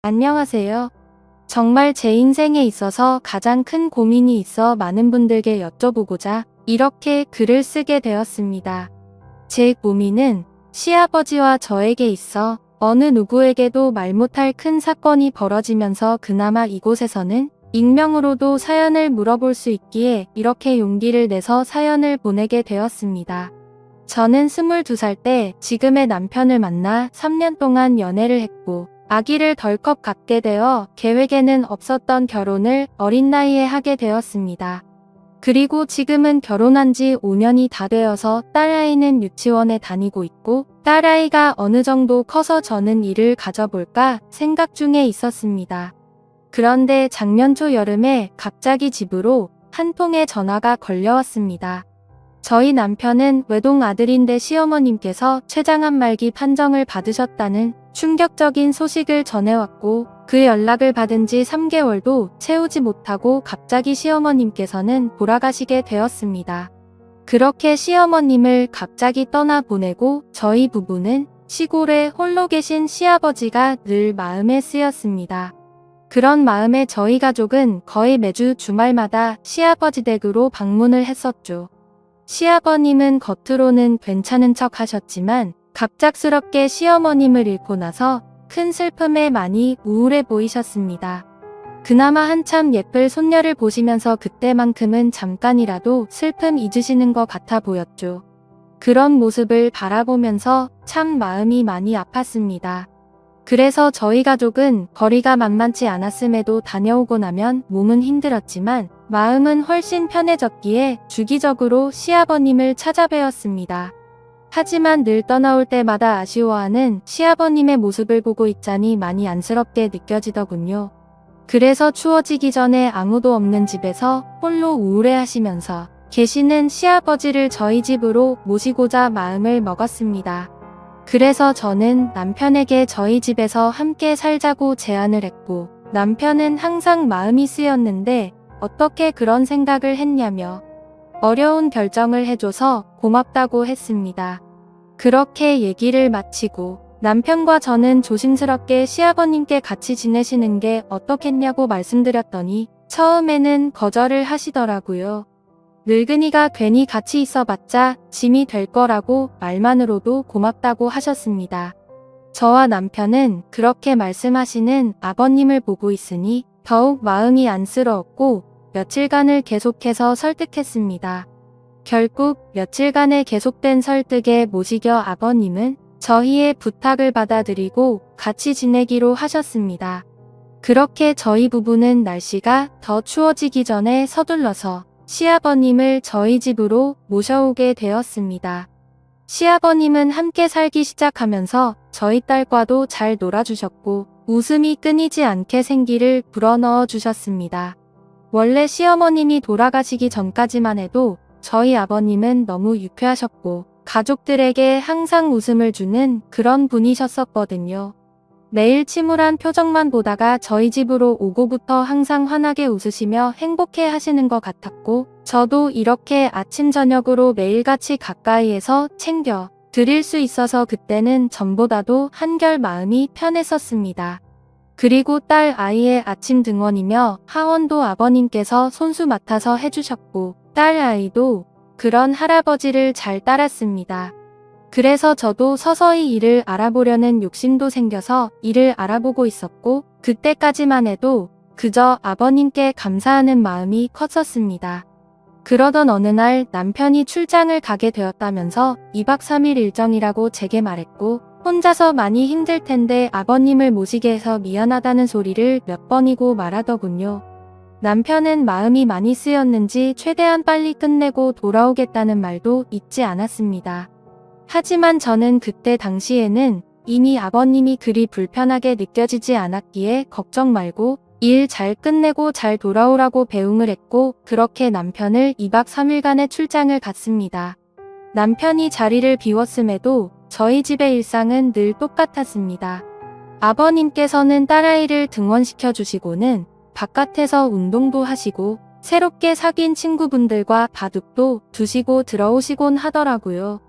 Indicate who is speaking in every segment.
Speaker 1: 안녕하세요. 정말 제 인생에 있어서 가장 큰 고민이 있어 많은 분들께 여쭤보고자 이렇게 글을 쓰게 되었습니다. 제 고민은 시아버지와 저에게 있어 어느 누구에게도 말 못할 큰 사건이 벌어지면서 그나마 이곳에서는 익명으로도 사연을 물어볼 수 있기에 이렇게 용기를 내서 사연을 보내게 되었습니다. 저는 22살 때 지금의 남편을 만나 3년 동안 연애를 했고 아기를 덜컥 갖게 되어 계획에는 없었던 결혼을 어린 나이에 하게 되었습니다. 그리고 지금은 결혼한 지 5년이 다 되어서 딸아이는 유치원에 다니고 있고 딸아이가 어느 정도 커서 저는 일을 가져볼까 생각 중에 있었습니다. 그런데 작년 초 여름에 갑자기 집으로 한 통의 전화가 걸려왔습니다. 저희 남편은 외동 아들인데 시어머님께서 췌장암 말기 판정을 받으셨다는 충격적인 소식을 전해왔고 그 연락을 받은 지 3개월도 채우지 못하고 갑자기 시어머님께서는 돌아가시게 되었습니다. 그렇게 시어머님을 갑자기 떠나보내고 저희 부부는 시골에 홀로 계신 시아버지가 늘 마음에 쓰였습니다. 그런 마음에 저희 가족은 거의 매주 주말마다 시아버지 댁으로 방문을 했었죠. 시아버님은 겉으로는 괜찮은 척 하셨지만 갑작스럽게 시어머님을 잃고 나서 큰 슬픔에 많이 우울해 보이셨습니다. 그나마 한참 예쁠 손녀를 보시면서 그때만큼은 잠깐이라도 슬픔 잊으시는 것 같아 보였죠. 그런 모습을 바라보면서 참 마음이 많이 아팠습니다. 그래서 저희 가족은 거리가 만만치 않았음에도 다녀오고 나면 몸은 힘들었지만 마음은 훨씬 편해졌기에 주기적으로 시아버님을 찾아뵈었습니다. 하지만 늘 떠나올 때마다 아쉬워하는 시아버님의 모습을 보고 있자니 많이 안쓰럽게 느껴지더군요. 그래서 추워지기 전에 아무도 없는 집에서 홀로 우울해하시면서 계시는 시아버지를 저희 집으로 모시고자 마음을 먹었습니다. 그래서 저는 남편에게 저희 집에서 함께 살자고 제안을 했고 남편은 항상 마음이 쓰였는데 어떻게 그런 생각을 했냐며 어려운 결정을 해줘서 고맙다고 했습니다. 그렇게 얘기를 마치고 남편과 저는 조심스럽게 시아버님께 같이 지내시는 게 어떻겠냐고 말씀드렸더니 처음에는 거절을 하시더라고요. 늙은이가 괜히 같이 있어봤자 짐이 될 거라고 말만으로도 고맙다고 하셨습니다. 저와 남편은 그렇게 말씀하시는 아버님을 보고 있으니 더욱 마음이 안쓰러웠고 며칠간을 계속해서 설득했습니다. 결국 며칠간의 계속된 설득에 못 이겨 아버님은 저희의 부탁을 받아들이고 같이 지내기로 하셨습니다. 그렇게 저희 부부는 날씨가 더 추워지기 전에 서둘러서 시아버님을 저희 집으로 모셔오게 되었습니다. 시아버님은 함께 살기 시작하면서 저희 딸과도 잘 놀아주셨고 웃음이 끊이지 않게 생기를 불어넣어 주셨습니다. 원래 시어머님이 돌아가시기 전까지만 해도 저희 아버님은 너무 유쾌하셨고 가족들에게 항상 웃음을 주는 그런 분이셨었거든요. 매일 침울한 표정만 보다가 저희 집으로 오고부터 항상 환하게 웃으시며 행복해 하시는 것 같았고 저도 이렇게 아침 저녁으로 매일같이 가까이에서 챙겨 드릴 수 있어서 그때는 전보다도 한결 마음이 편했었습니다. 그리고 딸 아이의 아침 등원이며 하원도 아버님께서 손수 맡아서 해주셨고 딸 아이도 그런 할아버지를 잘 따랐습니다. 그래서 저도 서서히 일을 알아보려는 욕심도 생겨서 일을 알아보고 있었고 그때까지만 해도 그저 아버님께 감사하는 마음이 컸었습니다. 그러던 어느 날 남편이 출장을 가게 되었다면서 2박 3일 일정이라고 제게 말했고 혼자서 많이 힘들 텐데 아버님을 모시게 해서 미안하다는 소리를 몇 번이고 말하더군요. 남편은 마음이 많이 쓰였는지 최대한 빨리 끝내고 돌아오겠다는 말도 잊지 않았습니다. 하지만 저는 그때 당시에는 이미 아버님이 그리 불편하게 느껴지지 않았기에 걱정 말고 일 잘 끝내고 잘 돌아오라고 배웅을 했고 그렇게 남편을 2박 3일간의 출장을 갔습니다. 남편이 자리를 비웠음에도 저희 집의 일상은 늘 똑같았습니다. 아버님께서는 딸아이를 등원시켜 주시고는 바깥에서 운동도 하시고 새롭게 사귄 친구분들과 바둑도 두시고 들어오시곤 하더라고요.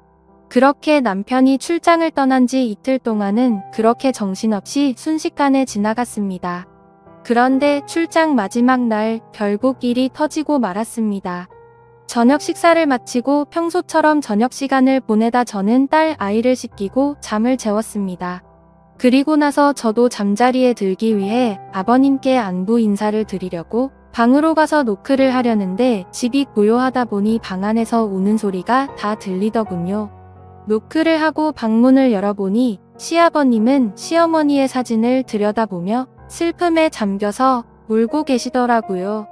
Speaker 1: 그렇게 남편이 출장을 떠난 지 이틀 동안은 그렇게 정신없이 순식간에 지나갔습니다. 그런데 출장 마지막 날 결국 일이 터지고 말았습니다. 저녁 식사를 마치고 평소처럼 저녁 시간을 보내다 저는 딸 아이를 씻기고 잠을 재웠습니다. 그리고 나서 저도 잠자리에 들기 위해 아버님께 안부 인사를 드리려고 방으로 가서 노크를 하려는데 집이 고요하다 보니 방 안에서 우는 소리가 다 들리더군요. 노크를 하고 방문을 열어보니 시아버님은 시어머니의 사진을 들여다보며 슬픔에 잠겨서 울고 계시더라고요.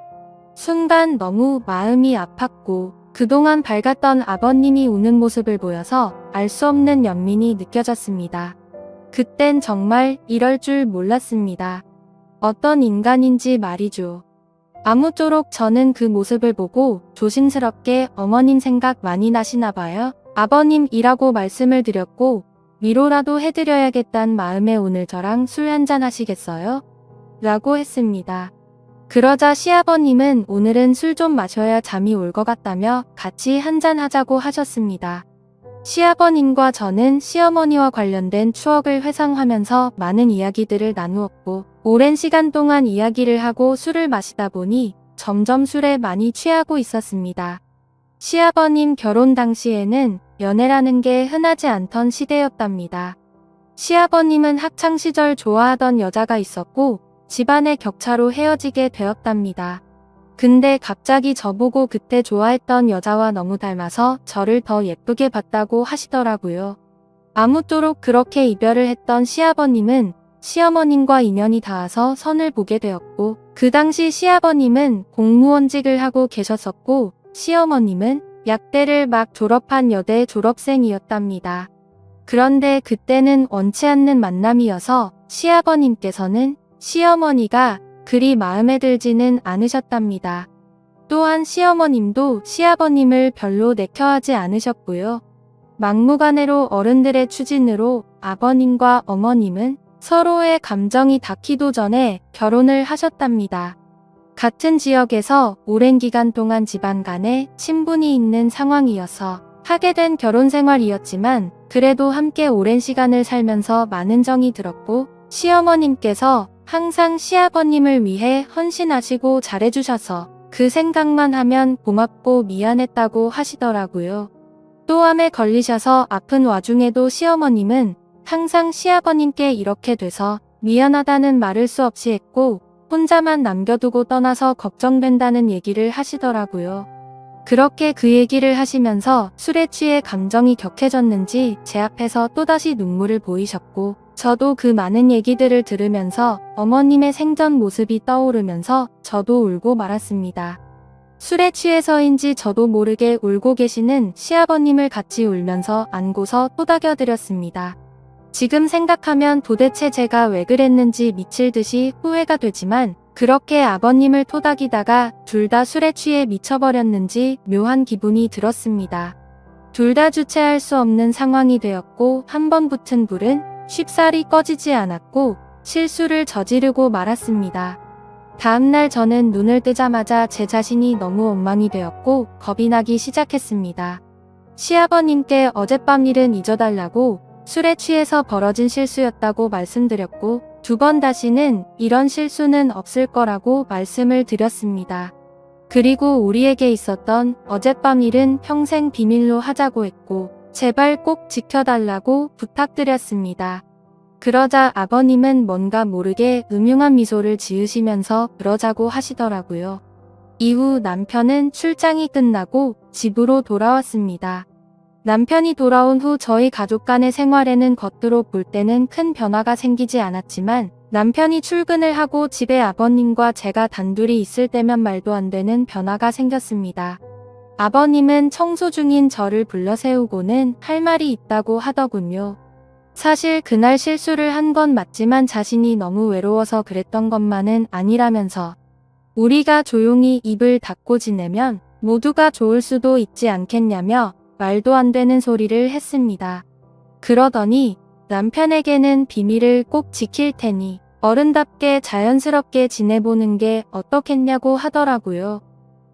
Speaker 1: 순간 너무 마음이 아팠고 그동안 밝았던 아버님이 우는 모습을 보여서 알 수 없는 연민이 느껴졌습니다. 그땐 정말 이럴 줄 몰랐습니다. 어떤 인간인지 말이죠. 아무쪼록 저는 그 모습을 보고 조심스럽게 어머님 생각 많이 나시나 봐요. 아버님이라고 말씀을 드렸고 위로라도 해드려야겠단 마음에 오늘 저랑 술 한잔 하시겠어요? 라고 했습니다. 그러자 시아버님은 오늘은 술 좀 마셔야 잠이 올 것 같다며 같이 한잔 하자고 하셨습니다. 시아버님과 저는 시어머니와 관련된 추억을 회상하면서 많은 이야기들을 나누었고 오랜 시간 동안 이야기를 하고 술을 마시다 보니 점점 술에 많이 취하고 있었습니다. 시아버님 결혼 당시에는 연애라는 게 흔하지 않던 시대였답니다. 시아버님은 학창시절 좋아하던 여자가 있었고 집안의 격차로 헤어지게 되었답니다. 근데 갑자기 저보고 그때 좋아했던 여자와 너무 닮아서 저를 더 예쁘게 봤다고 하시더라고요. 아무쪼록 그렇게 이별을 했던 시아버님은 시어머님과 인연이 닿아서 선을 보게 되었고 그 당시 시아버님은 공무원직을 하고 계셨었고 시어머님은 약대를 막 졸업한 여대 졸업생이었답니다. 그런데 그때는 원치 않는 만남이어서 시아버님께서는 시어머니가 그리 마음에 들지는 않으셨답니다. 또한 시어머님도 시아버님을 별로 내켜하지 않으셨고요. 막무가내로 어른들의 추진으로 아버님과 어머님은 서로의 감정이 닿기도 전에 결혼을 하셨답니다. 같은 지역에서 오랜 기간 동안 집안 간에 친분이 있는 상황이어서 하게 된 결혼 생활이었지만 그래도 함께 오랜 시간을 살면서 많은 정이 들었고 시어머님께서 항상 시아버님을 위해 헌신하시고 잘해주셔서 그 생각만 하면 고맙고 미안했다고 하시더라고요. 또 암에 걸리셔서 아픈 와중에도 시어머님은 항상 시아버님께 이렇게 돼서 미안하다는 말을 수없이 했고 혼자만 남겨두고 떠나서 걱정된다는 얘기를 하시더라고요. 그렇게 그 얘기를 하시면서 술에 취해 감정이 격해졌는지 제 앞에서 또다시 눈물을 보이셨고 저도 그 많은 얘기들을 들으면서 어머님의 생전 모습이 떠오르면서 저도 울고 말았습니다. 술에 취해서인지 저도 모르게 울고 계시는 시아버님을 같이 울면서 안고서 토닥여드렸습니다. 지금 생각하면 도대체 제가 왜 그랬는지 미칠 듯이 후회가 되지만 그렇게 아버님을 토닥이다가 둘 다 술에 취해 미쳐버렸는지 묘한 기분이 들었습니다. 둘 다 주체할 수 없는 상황이 되었고 한 번 붙은 불은 쉽사리 꺼지지 않았고 실수를 저지르고 말았습니다. 다음날 저는 눈을 뜨자마자 제 자신이 너무 엉망이 되었고 겁이 나기 시작했습니다. 시아버님께 어젯밤 일은 잊어달라고 술에 취해서 벌어진 실수였다고 말씀드렸고 2번 다시는 이런 실수는 없을 거라고 말씀을 드렸습니다. 그리고 우리에게 있었던 어젯밤 일은 평생 비밀로 하자고 했고 제발 꼭 지켜달라고 부탁드렸습니다. 그러자 아버님은 뭔가 모르게 음흉한 미소를 지으시면서 그러자고 하시더라고요. 이후 남편은 출장이 끝나고 집으로 돌아왔습니다. 남편이 돌아온 후 저희 가족 간의 생활에는 겉으로 볼 때는 큰 변화가 생기지 않았지만 남편이 출근을 하고 집에 아버님과 제가 단둘이 있을 때면 말도 안 되는 변화가 생겼습니다. 아버님은 청소 중인 저를 불러 세우고는 할 말이 있다고 하더군요. 사실 그날 실수를 한 건 맞지만 자신이 너무 외로워서 그랬던 것만은 아니라면서 우리가 조용히 입을 닫고 지내면 모두가 좋을 수도 있지 않겠냐며 말도 안 되는 소리를 했습니다. 그러더니 남편에게는 비밀을 꼭 지킬 테니 어른답게 자연스럽게 지내보는 게 어떻겠냐고 하더라고요.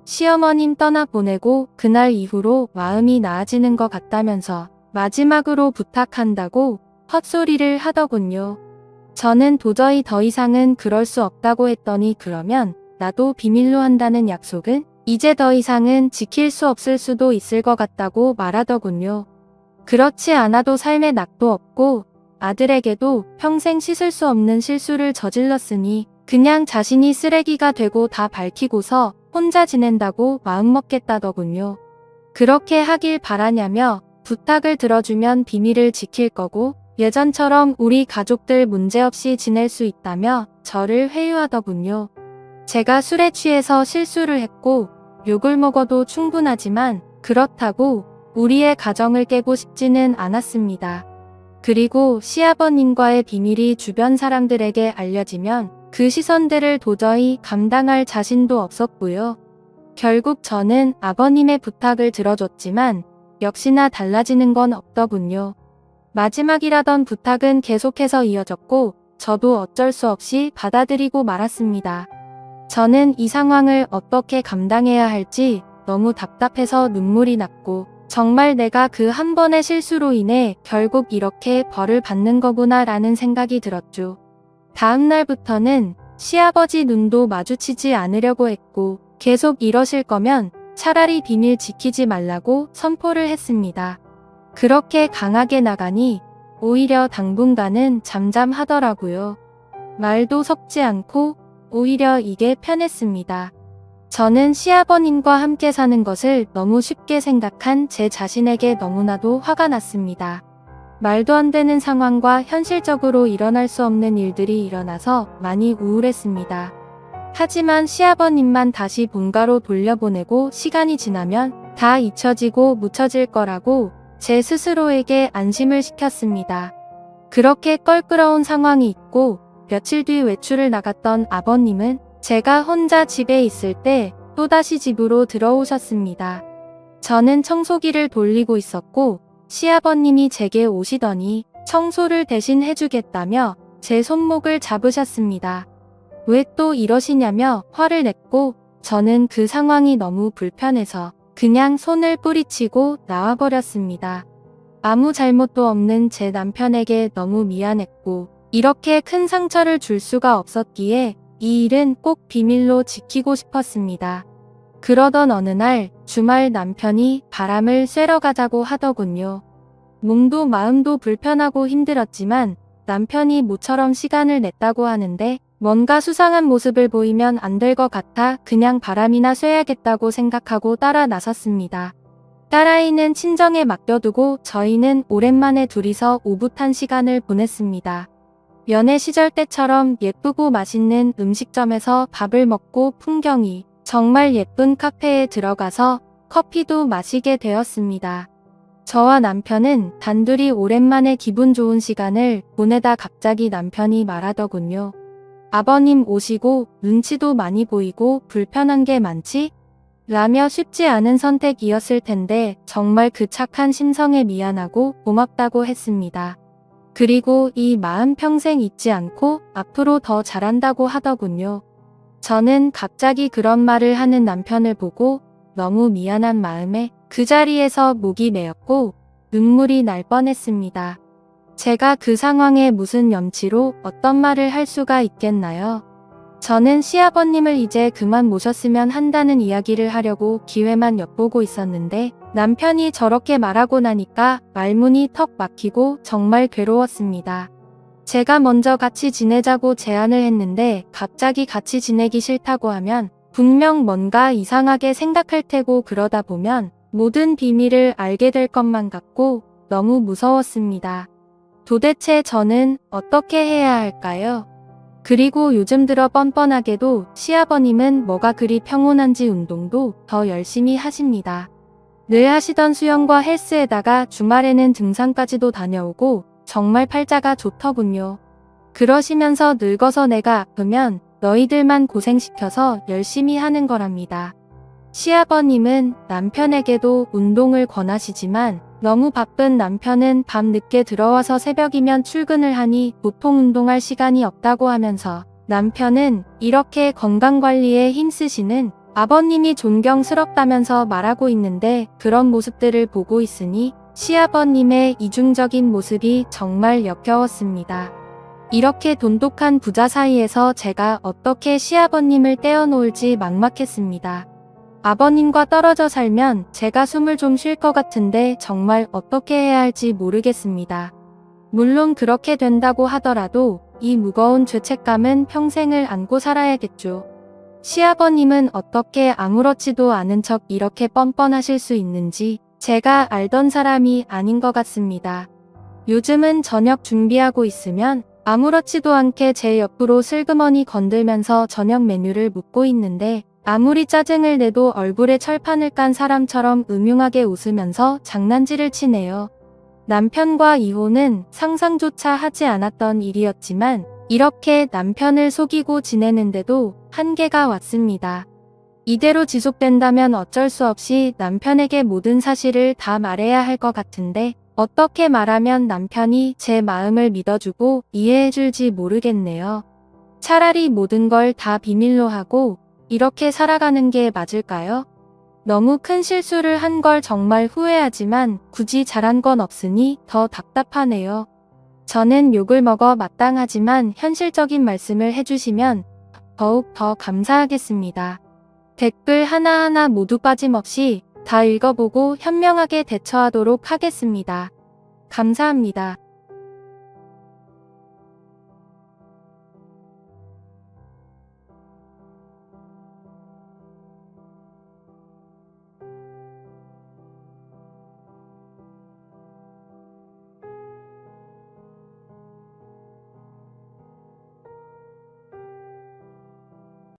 Speaker 1: 시어머님 떠나보내고 그날 이후로 마음이 나아지는 것 같다면서 마지막으로 부탁한다고 헛소리를 하더군요. 저는 도저히 더 이상은 그럴 수 없다고 했더니 그러면 나도 비밀로 한다는 약속은 이제 더 이상은 지킬 수 없을 수도 있을 것 같다고 말하더군요. 그렇지 않아도 삶에 낙도 없고 아들에게도 평생 씻을 수 없는 실수를 저질렀으니 그냥 자신이 쓰레기가 되고 다 밝히고서 혼자 지낸다고 마음먹겠다더군요. 그렇게 하길 바라냐며 부탁을 들어주면 비밀을 지킬 거고 예전처럼 우리 가족들 문제없이 지낼 수 있다며 저를 회유하더군요. 제가 술에 취해서 실수를 했고 욕을 먹어도 충분하지만 그렇다고 우리의 가정을 깨고 싶지는 않았습니다. 그리고 시아버님과의 비밀이 주변 사람들에게 알려지면 그 시선들을 도저히 감당할 자신도 없었고요. 결국 저는 아버님의 부탁을 들어줬지만 역시나 달라지는 건 없더군요. 마지막이라던 부탁은 계속해서 이어졌고 저도 어쩔 수 없이 받아들이고 말았습니다. 저는 이 상황을 어떻게 감당해야 할지 너무 답답해서 눈물이 났고 정말 내가 그 한 번의 실수로 인해 결국 이렇게 벌을 받는 거구나 라는 생각이 들었죠. 다음 날부터는 시아버지 눈도 마주치지 않으려고 했고 계속 이러실 거면 차라리 비밀 지키지 말라고 선포를 했습니다. 그렇게 강하게 나가니 오히려 당분간은 잠잠하더라고요. 말도 섞지 않고 오히려 이게 편했습니다. 저는 시아버님과 함께 사는 것을 너무 쉽게 생각한 제 자신에게 너무나도 화가 났습니다. 말도 안 되는 상황과 현실적으로 일어날 수 없는 일들이 일어나서 많이 우울했습니다. 하지만 시아버님만 다시 본가로 돌려보내고 시간이 지나면 다 잊혀지고 묻혀질 거라고 제 스스로에게 안심을 시켰습니다. 그렇게 껄끄러운 상황이 있고 며칠 뒤 외출을 나갔던 아버님은 제가 혼자 집에 있을 때 또다시 집으로 들어오셨습니다. 저는 청소기를 돌리고 있었고 시아버님이 제게 오시더니 청소를 대신 해주겠다며 제 손목을 잡으셨습니다. 왜 또 이러시냐며 화를 냈고 저는 그 상황이 너무 불편해서 그냥 손을 뿌리치고 나와버렸습니다. 아무 잘못도 없는 제 남편에게 너무 미안했고 이렇게 큰 상처를 줄 수가 없었기에 이 일은 꼭 비밀로 지키고 싶었습니다. 그러던 어느 날 주말 남편이 바람을 쐬러 가자고 하더군요. 몸도 마음도 불편하고 힘들었지만 남편이 모처럼 시간을 냈다고 하는데 뭔가 수상한 모습을 보이면 안 될 것 같아 그냥 바람이나 쐬야겠다고 생각하고 따라 나섰습니다. 딸아이는 친정에 맡겨두고 저희는 오랜만에 둘이서 오붓한 시간을 보냈습니다. 연애 시절 때처럼 예쁘고 맛있는 음식점에서 밥을 먹고 풍경이 정말 예쁜 카페에 들어가서 커피도 마시게 되었습니다. 저와 남편은 단둘이 오랜만에 기분 좋은 시간을 보내다 갑자기 남편이 말하더군요. 아버님 오시고 눈치도 많이 보이고 불편한 게 많지? 라며 쉽지 않은 선택이었을 텐데 정말 그 착한 심성에 미안하고 고맙다고 했습니다. 그리고 이 마음 평생 잊지 않고 앞으로 더 잘한다고 하더군요. 저는 갑자기 그런 말을 하는 남편을 보고 너무 미안한 마음에 그 자리에서 목이 메었고 눈물이 날 뻔했습니다. 제가 그 상황에 무슨 염치로 어떤 말을 할 수가 있겠나요? 저는 시아버님을 이제 그만 모셨으면 한다는 이야기를 하려고 기회만 엿보고 있었는데 남편이 저렇게 말하고 나니까 말문이 턱 막히고 정말 괴로웠습니다. 제가 먼저 같이 지내자고 제안을 했는데 갑자기 같이 지내기 싫다고 하면 분명 뭔가 이상하게 생각할 테고 그러다 보면 모든 비밀을 알게 될 것만 같고 너무 무서웠습니다. 도대체 저는 어떻게 해야 할까요? 그리고 요즘 들어 뻔뻔하게도 시아버님은 뭐가 그리 평온한지 운동도 더 열심히 하십니다. 늘 하시던 수영과 헬스에다가 주말에는 등산까지도 다녀오고 정말 팔자가 좋더군요. 그러시면서 늙어서 내가 아프면 너희들만 고생시켜서 열심히 하는 거랍니다. 시아버님은 남편에게도 운동을 권하시지만 너무 바쁜 남편은 밤 늦게 들어와서 새벽이면 출근을 하니 보통 운동할 시간이 없다고 하면서 남편은 이렇게 건강관리에 힘쓰시는 아버님이 존경스럽다면서 말하고 있는데 그런 모습들을 보고 있으니 시아버님의 이중적인 모습이 정말 역겨웠습니다. 이렇게 돈독한 부자 사이에서 제가 어떻게 시아버님을 떼어놓을지 막막했습니다. 아버님과 떨어져 살면 제가 숨을 좀 쉴 것 같은데 정말 어떻게 해야 할지 모르겠습니다. 물론 그렇게 된다고 하더라도 이 무거운 죄책감은 평생을 안고 살아야겠죠. 시아버님은 어떻게 아무렇지도 않은 척 이렇게 뻔뻔하실 수 있는지 제가 알던 사람이 아닌 것 같습니다. 요즘은 저녁 준비하고 있으면 아무렇지도 않게 제 옆으로 슬그머니 건들면서 저녁 메뉴를 묻고 있는데 아무리 짜증을 내도 얼굴에 철판을 깐 사람처럼 음흉하게 웃으면서 장난질을 치네요. 남편과 이혼은 상상조차 하지 않았던 일이었지만 이렇게 남편을 속이고 지내는데도 한계가 왔습니다. 이대로 지속된다면 어쩔 수 없이 남편에게 모든 사실을 다 말해야 할 것 같은데 어떻게 말하면 남편이 제 마음을 믿어주고 이해해줄지 모르겠네요. 차라리 모든 걸 다 비밀로 하고 이렇게 살아가는 게 맞을까요? 너무 큰 실수를 한 걸 정말 후회하지만 굳이 잘한 건 없으니 더 답답하네요. 저는 욕을 먹어 마땅하지만 현실적인 말씀을 해주시면 더욱 더 감사하겠습니다. 댓글 하나하나 모두 빠짐없이 다 읽어보고 현명하게 대처하도록 하겠습니다. 감사합니다.